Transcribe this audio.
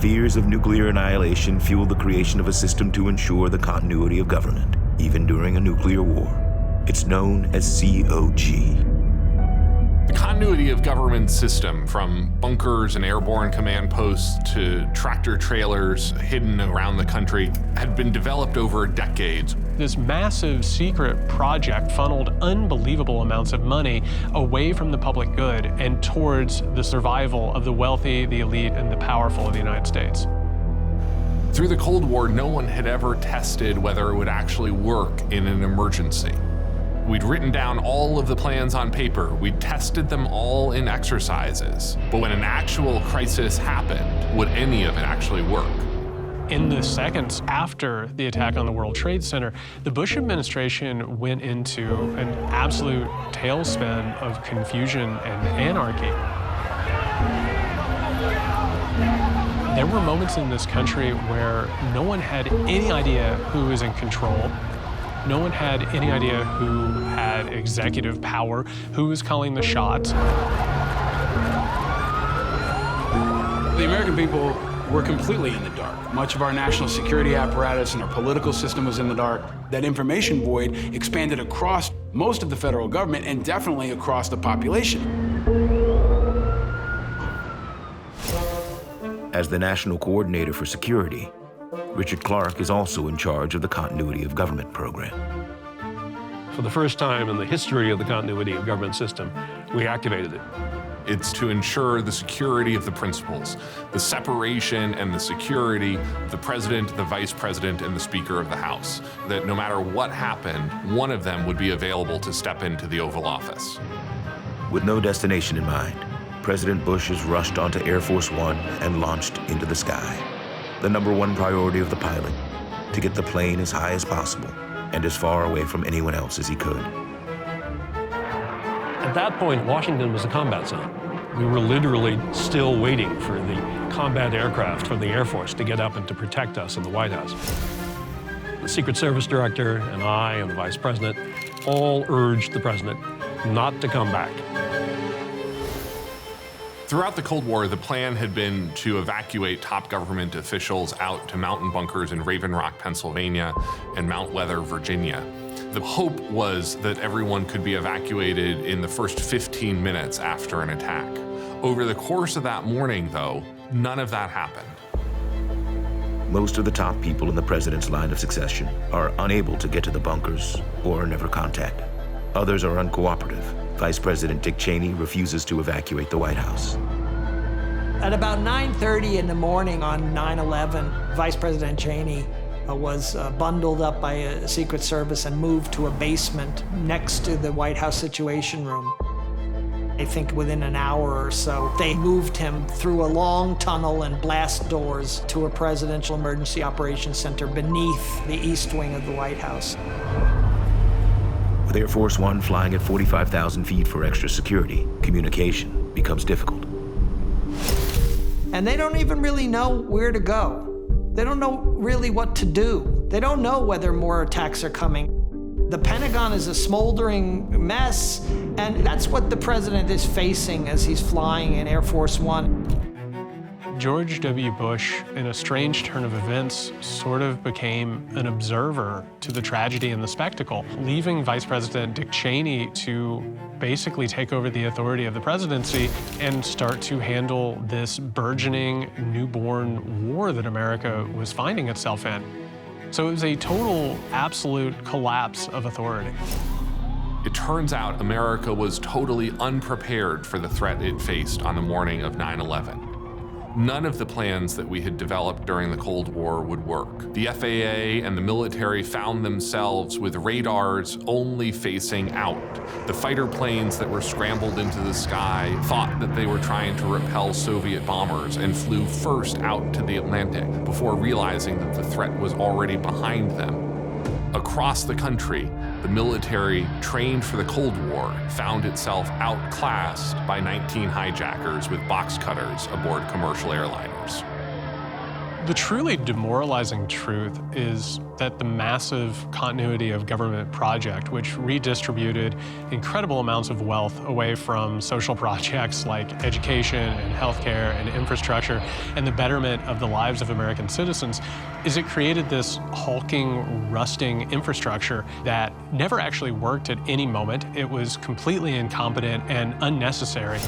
Fears of nuclear annihilation fueled the creation of a system to ensure the continuity of government, even during a nuclear war. It's known as COG. The continuity of government system, from bunkers and airborne command posts to tractor trailers hidden around the country, had been developed over decades. This massive secret project funneled unbelievable amounts of money away from the public good and towards the survival of the wealthy, the elite, and the powerful of the United States. Through the Cold War, no one had ever tested whether it would actually work in an emergency. We'd written down all of the plans on paper. We'd tested them all in exercises. But when an actual crisis happened, would any of it actually work? In the seconds after the attack on the World Trade Center, the Bush administration went into an absolute tailspin of confusion and anarchy. There were moments in this country where no one had any idea who was in control. No one had any idea who had executive power, who was calling the shots. The American people were completely in the dark. Much of our national security apparatus and our political system was in the dark. That information void expanded across most of the federal government and definitely across the population. As the National Coordinator for Security, Richard Clark is also in charge of the Continuity of Government program. For the first time in the history of the continuity of government system, we activated it. It's to ensure the security of the principals, the separation and the security of the president, the vice president, and the Speaker of the House, that no matter what happened, one of them would be available to step into the Oval Office. With no destination in mind, President Bush is rushed onto Air Force One and launched into the sky. The number one priority of the pilot, to get the plane as high as possible and as far away from anyone else as he could. At that point, Washington was a combat zone. We were literally still waiting for the combat aircraft from the Air Force to get up and to protect us in the White House. The Secret Service Director and I and the Vice President all urged the President not to come back. Throughout the Cold War, the plan had been to evacuate top government officials out to mountain bunkers in Raven Rock, Pennsylvania, and Mount Weather, Virginia. The hope was that everyone could be evacuated in the first 15 minutes after an attack. Over the course of that morning, though, none of that happened. Most of the top people in the president's line of succession are unable to get to the bunkers or are never contacted. Others are uncooperative. Vice President Dick Cheney refuses to evacuate the White House. At about 9:30 in the morning on 9/11, Vice President Cheney was bundled up by a Secret Service and moved to a basement next to the White House Situation Room. I think within an hour or so, they moved him through a long tunnel and blast doors to a Presidential Emergency Operations Center beneath the east wing of the White House. With Air Force One flying at 45,000 feet for extra security, communication becomes difficult. And they don't even really know where to go. They don't know really what to do. They don't know whether more attacks are coming. The Pentagon is a smoldering mess, and that's what the president is facing as he's flying in Air Force One. George W. Bush, in a strange turn of events, sort of became an observer to the tragedy and the spectacle, leaving Vice President Dick Cheney to basically take over the authority of the presidency and start to handle this burgeoning, newborn war that America was finding itself in. So it was a total, absolute collapse of authority. It turns out America was totally unprepared for the threat it faced on the morning of 9/11. None of the plans that we had developed during the Cold War would work. The FAA and the military found themselves with radars only facing out. The fighter planes that were scrambled into the sky thought that they were trying to repel Soviet bombers and flew first out to the Atlantic before realizing that the threat was already behind them. Across the country, the military trained for the Cold War found itself outclassed by 19 hijackers with box cutters aboard commercial airliners. The truly demoralizing truth is that the massive continuity of government project, which redistributed incredible amounts of wealth away from social projects like education and healthcare and infrastructure and the betterment of the lives of American citizens, is it created this hulking, rusting infrastructure that never actually worked at any moment. It was completely incompetent and unnecessary.